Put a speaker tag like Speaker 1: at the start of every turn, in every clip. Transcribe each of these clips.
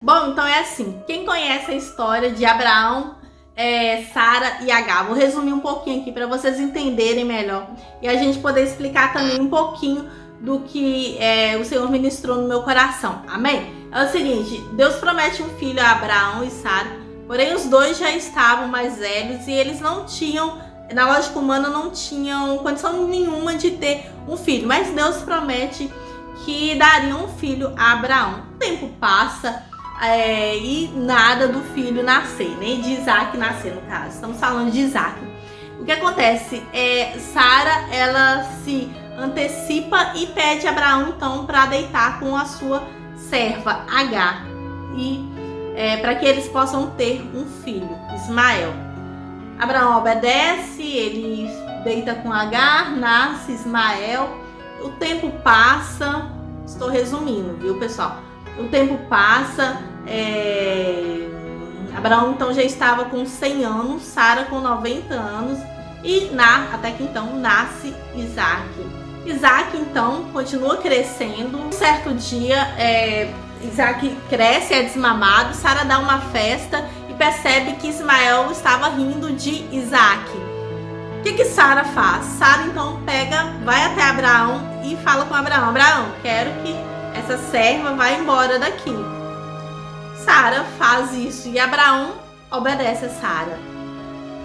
Speaker 1: Bom, então é assim, quem conhece a história de Abraão, Sara e Agar? Vou resumir um pouquinho aqui para vocês entenderem melhor e a gente poder explicar também um pouquinho do que o Senhor ministrou no meu coração, amém? É o seguinte, Deus promete um filho a Abraão e Sara, porém os dois já estavam mais velhos e eles não tinham, na lógica humana, não tinham condição nenhuma de ter um filho, mas Deus promete que daria um filho a Abraão. O tempo passa, e nada do filho nascer, nem de Isaac nascer, no caso. Estamos falando de Isaac. O que acontece? Sara, ela se antecipa e pede a Abraão, então, para deitar com a sua serva, Agar. E para que eles possam ter um filho, Ismael. Abraão obedece, ele deita com Agar, nasce Ismael. O tempo passa, estou resumindo, viu, pessoal? O tempo passa, Abraão então já estava com 100 anos, Sara com 90 anos e até que então nasce Isaac. Isaac então continua crescendo. Um certo dia, Isaac cresce, é desmamado, Sara dá uma festa e percebe que Ismael estava rindo de Isaac. O que Sara faz? Sara então vai até Abraão e fala com Abraão: Abraão, quero que essa serva vá embora daqui. Sara faz isso e Abraão obedece a Sara.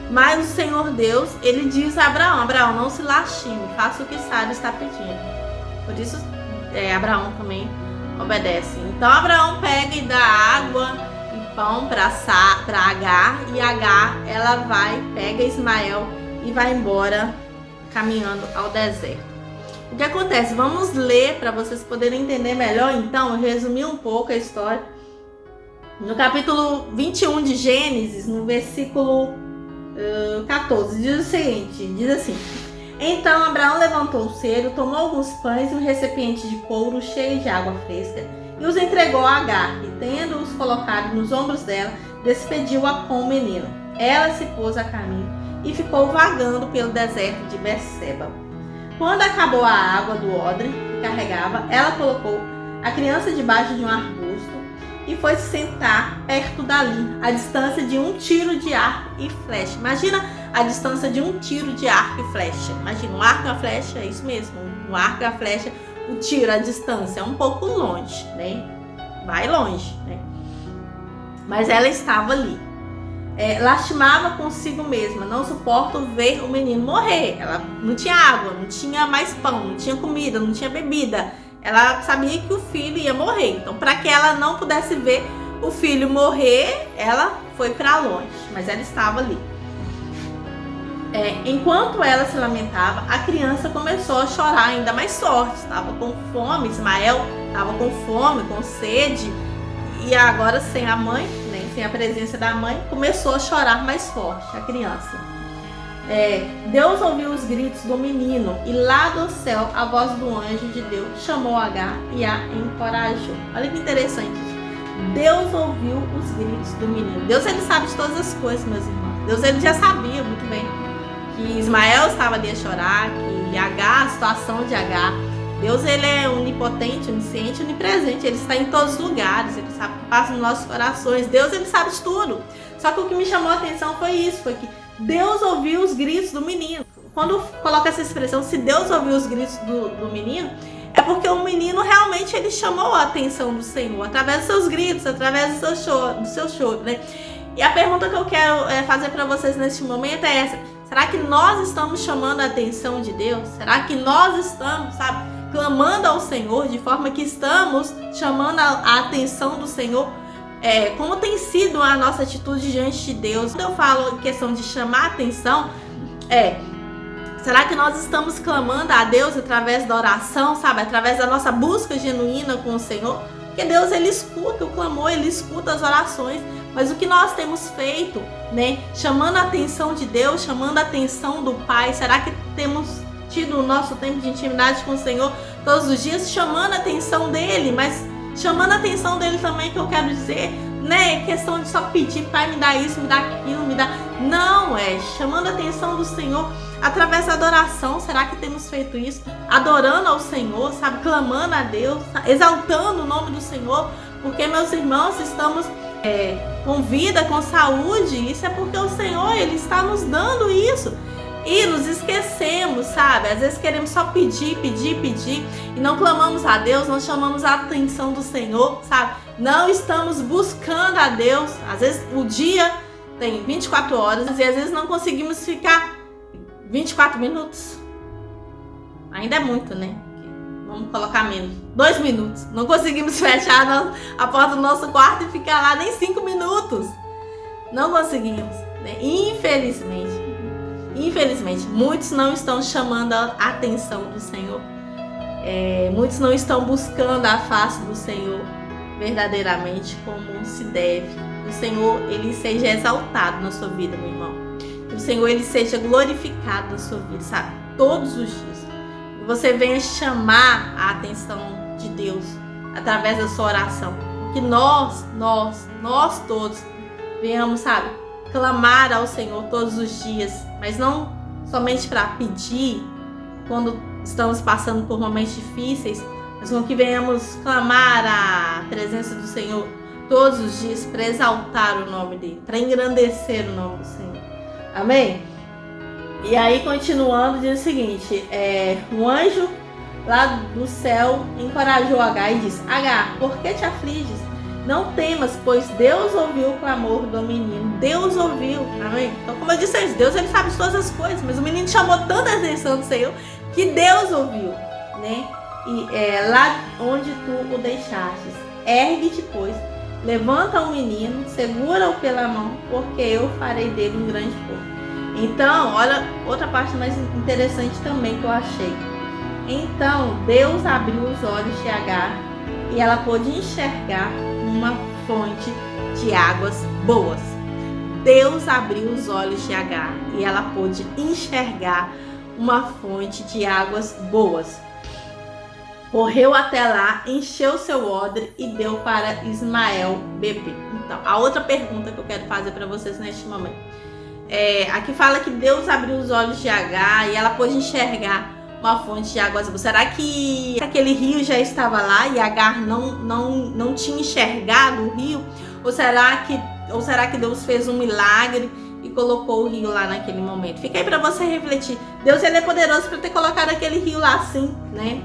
Speaker 1: Mas o Senhor Deus, ele diz a Abraão: Abraão, não se lastime, faça o que Sara está pedindo. Por isso Abraão também obedece. Então Abraão pega e dá água e pão para Agar, e Agar ela pega Ismael e vai embora caminhando ao deserto. O que acontece? Vamos ler para vocês poderem entender melhor. Então, eu resumi um pouco a história. No capítulo 21 de Gênesis, no versículo 14, diz o seguinte, diz assim: Então Abraão levantou cedo, tomou alguns pães e um recipiente de couro cheio de água fresca e os entregou a Agar, e tendo-os colocado nos ombros dela, despediu-a com o menino. Ela se pôs a caminho e ficou vagando pelo deserto de Berseba. Quando acabou a água do odre que carregava, ela colocou a criança debaixo de um arbusto e foi se sentar perto dali, a distância de um tiro de arco e flecha. Imagina a distância de um tiro de arco e flecha. Imagina, um arco e uma flecha, é isso mesmo. Um arco e a flecha, o tiro, a distância é um pouco longe, né? Vai longe, né? Mas ela estava ali. Lastimava consigo mesma, não suporto ver o menino morrer. Ela não tinha água, não tinha mais pão, não tinha comida, não tinha bebida. Ela sabia que o filho ia morrer. Então, para que ela não pudesse ver o filho morrer, ela foi para longe, mas ela estava ali. Enquanto ela se lamentava, a criança começou a chorar ainda mais forte. Estava com fome, Ismael estava com fome, com sede, e agora sem a mãe, sem a presença da mãe, começou a chorar mais forte, a criança. Deus ouviu os gritos do menino e lá do céu a voz do anjo de Deus chamou Agar e a encorajou. Olha que interessante. Deus ouviu os gritos do menino. Deus, ele sabe de todas as coisas, meus irmãos. Deus, ele já sabia muito bem que Ismael estava ali a chorar, que Agar, a situação de Agar. Deus, ele é onipotente, onisciente, onipresente. Ele está em todos os lugares. Ele sabe o que passa nos nossos corações. Deus, ele sabe de tudo. Só que o que me chamou a atenção foi isso, foi que Deus ouviu os gritos do menino. Quando coloca essa expressão, se Deus ouviu os gritos do menino, é porque o menino realmente ele chamou a atenção do Senhor, através dos seus gritos, através do seu choro, né? E a pergunta que eu quero fazer para vocês neste momento é essa: será que nós estamos chamando a atenção de Deus? Será que nós estamos, clamando ao Senhor de forma que estamos chamando a atenção do Senhor? Como tem sido a nossa atitude diante de Deus? Quando eu falo em questão de chamar a atenção, será que nós estamos clamando a Deus através da oração, através da nossa busca genuína com o Senhor? Porque Deus, ele escuta o clamor, ele escuta as orações, mas o que nós temos feito, né? Chamando a atenção de Deus, chamando a atenção do Pai, será que temos tido o nosso tempo de intimidade com o Senhor todos os dias, chamando a atenção dele, mas chamando a atenção dele também, que eu quero dizer, né? Questão de só pedir: Pai, me dá isso, me dá aquilo, me dá. Não, chamando a atenção do Senhor através da adoração. Será que temos feito isso? Adorando ao Senhor, clamando a Deus, exaltando o nome do Senhor. porque, meus irmãos, estamos com vida, com saúde. Isso é porque o Senhor, Ele está nos dando isso. E nos esquecemos, sabe? Às vezes queremos só pedir e não clamamos a Deus, não chamamos a atenção do Senhor, sabe? Não estamos buscando a Deus. Às vezes o dia tem 24 horas e às vezes não conseguimos ficar 24 minutos. Ainda é muito, né? Vamos colocar menos. 2 minutos. Não conseguimos fechar a porta do nosso quarto e ficar lá nem 5 minutos. Não conseguimos, né? Infelizmente, muitos não estão chamando a atenção do Senhor. Muitos não estão buscando a face do Senhor verdadeiramente como se deve. Que o Senhor, Ele seja exaltado na sua vida, meu irmão. Que o Senhor, Ele seja glorificado na sua vida, sabe? Todos os dias. Que você venha chamar a atenção de Deus através da sua oração. Que nós todos venhamos, sabe? Clamar ao Senhor todos os dias, mas não somente para pedir quando estamos passando por momentos difíceis, mas com que venhamos clamar a presença do Senhor todos os dias para exaltar o nome dele, para engrandecer o nome do Senhor. Amém? E aí, continuando, diz o seguinte: um anjo lá do céu encorajou Agar e disse: Agar, por que te afliges? Não temas, pois Deus ouviu o clamor do menino. Deus ouviu, amém? Então, como eu disse, Deus, Ele sabe de todas as coisas, mas o menino chamou tanta atenção do Senhor que Deus ouviu, né? E lá onde tu o deixastes, ergue-te, pois, levanta o menino, segura-o pela mão, porque eu farei dele um grande povo. Então, olha outra parte mais interessante também que eu achei. Então, Deus abriu os olhos de Agar e ela pôde enxergar uma fonte de águas boas. Deus abriu os olhos de Agar e ela pôde enxergar uma fonte de águas boas. Correu até lá, encheu seu odre e deu para Ismael beber. Então, a outra pergunta que eu quero fazer para vocês neste momento. Aqui fala que Deus abriu os olhos de Agar e ela pôde enxergar uma fonte de águas boas. Será que aquele rio já estava lá e Agar não tinha enxergado o rio? Ou será que Deus fez um milagre e colocou o rio lá naquele momento? Fica aí para você refletir. Deus, Ele é poderoso para ter colocado aquele rio lá assim, né?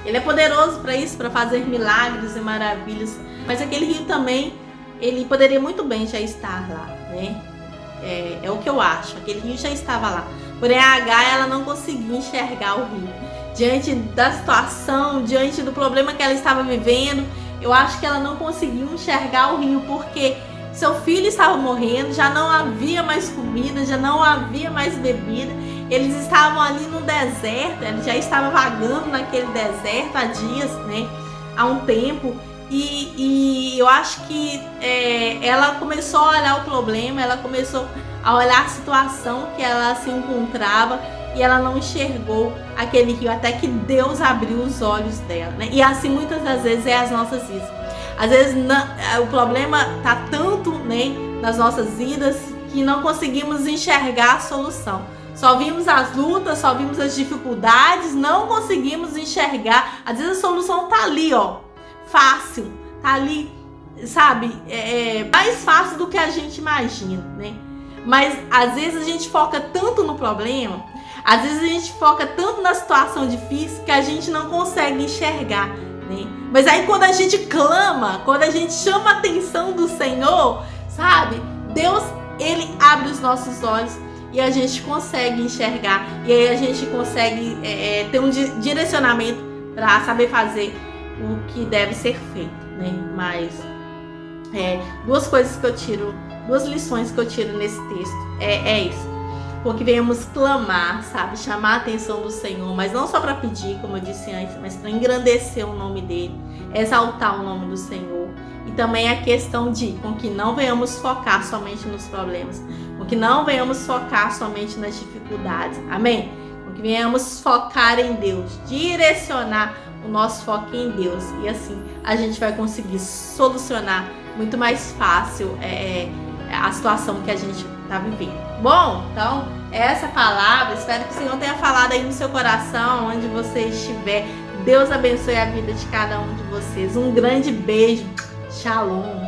Speaker 1: Ele é poderoso para isso, para fazer milagres e maravilhas. Mas aquele rio também, ele poderia muito bem já estar lá, né? É o que eu acho. Aquele rio já estava lá. Porém, a Agar, ela não conseguiu enxergar o rio. Diante da situação, diante do problema que ela estava vivendo, eu acho que ela não conseguiu enxergar o rio, porque seu filho estava morrendo, já não havia mais comida, já não havia mais bebida. Eles estavam ali no deserto, ele já estava vagando naquele deserto há dias, né? Há um tempo. E eu acho que ela começou a olhar o problema, ela começou a olhar a situação que ela se encontrava e ela não enxergou aquele rio até que Deus abriu os olhos dela, né? E assim muitas das vezes é as nossas vidas. Às vezes o problema está tanto, né, nas nossas vidas que não conseguimos enxergar a solução. Só vimos as lutas, só vimos as dificuldades, não conseguimos enxergar. Às vezes a solução tá ali, ó, fácil, tá ali, sabe? Mais fácil do que a gente imagina, né? Mas às vezes a gente foca tanto no problema, às vezes a gente foca tanto na situação difícil que a gente não consegue enxergar, né? Mas aí quando a gente clama, quando a gente chama a atenção do Senhor, sabe? Deus, Ele abre os nossos olhos e a gente consegue enxergar. E aí a gente consegue ter um direcionamento para saber fazer o que deve ser feito, né? Mas duas lições que eu tiro nesse texto é isso. Porque venhamos clamar, sabe? Chamar a atenção do Senhor, mas não só para pedir, como eu disse antes, mas para engrandecer o nome dele, exaltar o nome do Senhor. E também a questão com que não venhamos focar somente nos problemas, com que não venhamos focar somente nas dificuldades, amém? Com que venhamos focar em Deus, direcionar o nosso foco em Deus, e assim a gente vai conseguir solucionar muito mais fácil a situação que a gente está vivendo. Bom, então essa palavra, espero que o Senhor tenha falado aí no seu coração, onde você estiver. Deus abençoe a vida de cada um de vocês. Um grande beijo. Shalom.